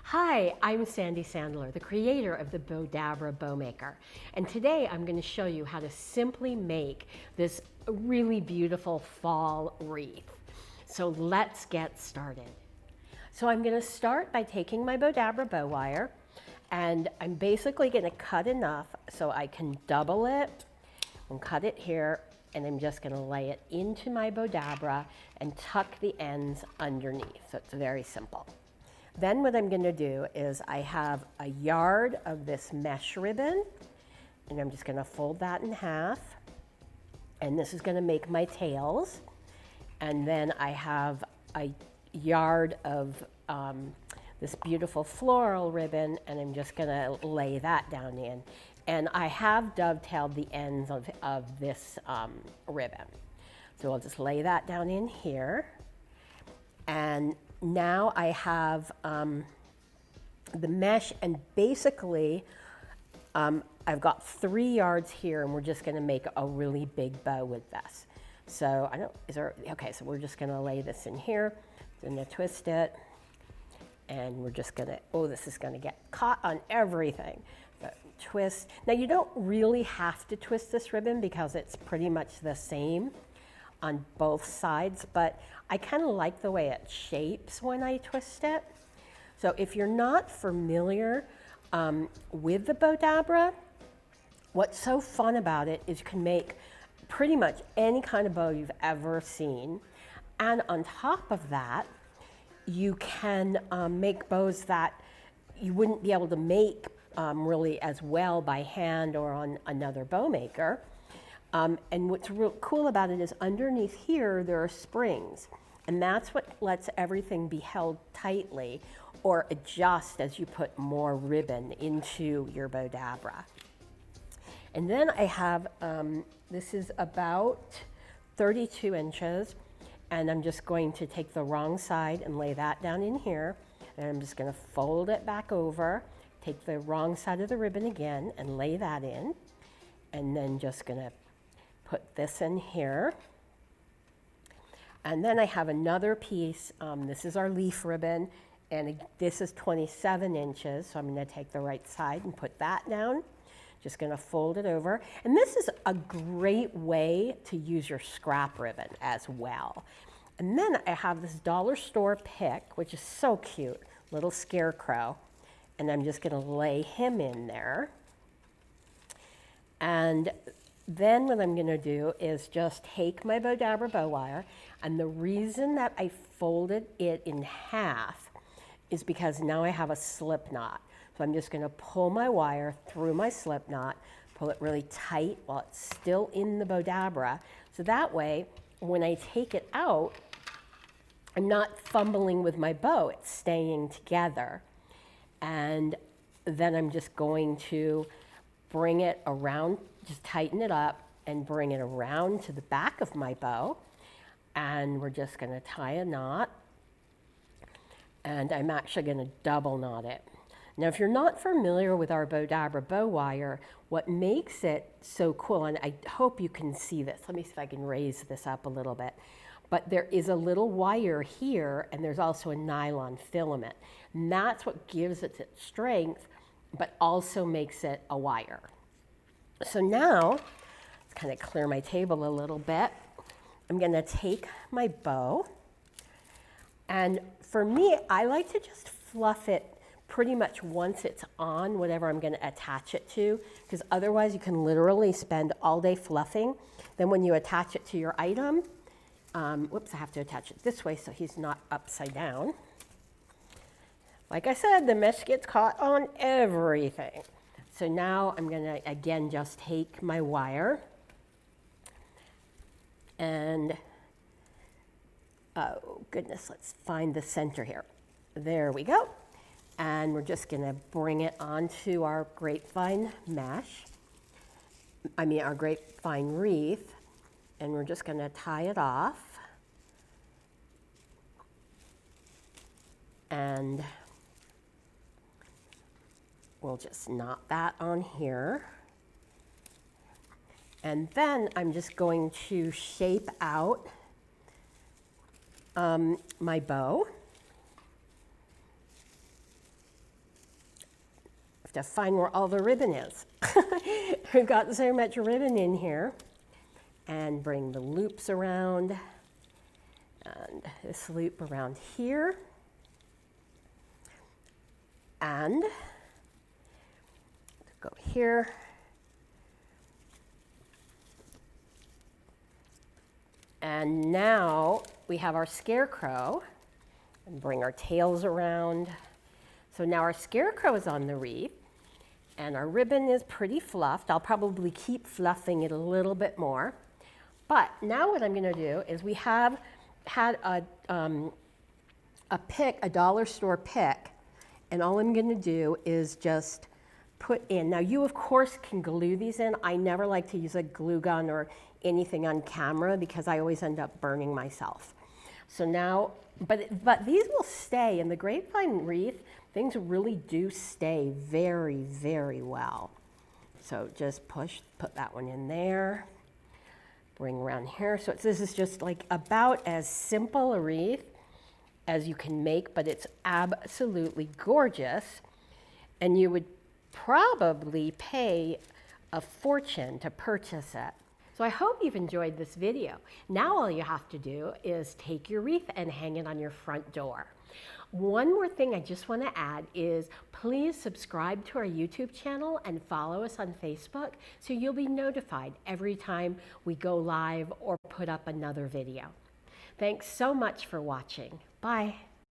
Hi, I'm Sandy Sandler, the creator of the Bowdabra Bow Maker. And today I'm going to show you how to simply make this really beautiful fall wreath. So let's get started. So I'm going to start by taking my Bowdabra Bow Wire, and I'm basically going to cut enough so I can double it and cut it here, and I'm just going to lay it into my Bowdabra and tuck the ends underneath. So it's very simple. Then what I'm going to do is I have a yard of this mesh ribbon, and I'm just going to fold that in half, and this is going to make my tails. And then I have a yard of this beautiful floral ribbon, and I'm just going to lay that down in. And I have dovetailed the ends of this ribbon. So I'll just lay that down in here. And now I have the mesh, and basically I've got 3 yards here, and we're just going to make a really big bow with this. So I don't, okay, so we're just going to lay this in here, then to twist it, and we're just going to, oh, this is going to get caught on everything. But twist. Now you don't really have to twist this ribbon because it's pretty much the same on both sides, but I kind of like the way it shapes when I twist it. So if you're not familiar with the Bowdabra, what's so fun about it is you can make pretty much any kind of bow you've ever seen. And on top of that, you can make bows that you wouldn't be able to make really as well by hand or on another bow maker. And what's real cool about it is underneath here there are springs, and that's what lets everything be held tightly or adjust as you put more ribbon into your Bowdabra. And then I have, this is about 32 inches, and I'm just going to take the wrong side and lay that down in here, and I'm just going to fold it back over, take the wrong side of the ribbon again and lay that in, and then just going to put this in here. And then I have another piece. This is our leaf ribbon, and this is 27 inches. So I'm going to take the right side and put that down. Just going to fold it over. And this is a great way to use your scrap ribbon as well. And then I have this dollar store pick, which is so cute, little Scarecrow. And I'm just going to lay him in there. And then what I'm going to do is just take my Bowdabra bow wire, and the reason that I folded it in half is because now I have a slip knot. So I'm just going to pull my wire through my slip knot, pull it really tight while it's still in the Bowdabra, so that way when I take it out, I'm not fumbling with my bow, it's staying together. And then I'm just going to bring it around, just tighten it up and bring it around to the back of my bow. And we're just going to tie a knot. And I'm actually going to double knot it. Now, if you're not familiar with our Bowdabra bow wire, what makes it so cool, and I hope you can see this. Let me see if I can raise this up a little bit. But there is a little wire here, and there's also a nylon filament. And that's what gives it its strength, but also makes it a wire. So now, let's kind of clear my table a little bit. I'm going to take my bow, and for me, I like to just fluff it pretty much once it's on whatever I'm going to attach it to, because otherwise you can literally spend all day fluffing. Then when you attach it to your item, whoops, I have to attach it this way so he's not upside down. Like I said, the mesh gets caught on everything. So now I'm going to, again, just take my wire and, oh goodness, let's find the center here. There we go. And we're just going to bring it onto our grapevine mesh, our grapevine wreath, and we're just going to tie it off. And we'll just knot that on here. And then I'm just going to shape out my bow. have to find where all the ribbon is. We've got so much ribbon in here. And bring the loops around. And this loop around here. And go here. And now we have our scarecrow, and bring our tails around. So now our scarecrow is on the wreath, and our ribbon is pretty fluffed. I'll probably keep fluffing it a little bit more. But now what I'm going to do is we have had a pick, a dollar store pick, and all I'm going to do is just put in. Now you of course can glue these in. I never like to use a glue gun or anything on camera because I always end up burning myself. So now, but these will stay. In the Grapevine Wreath, things really do stay very, very well. So just put that one in there. Bring around here. So this is just like about as simple a wreath as you can make, but it's absolutely gorgeous. And you would probably pay a fortune to purchase it. So I hope you've enjoyed this video. Now all you have to do is take your wreath and hang it on your front door. One more thing I just want to add is please subscribe to our YouTube channel and follow us on Facebook so you'll be notified every time we go live or put up another video. Thanks so much for watching. Bye.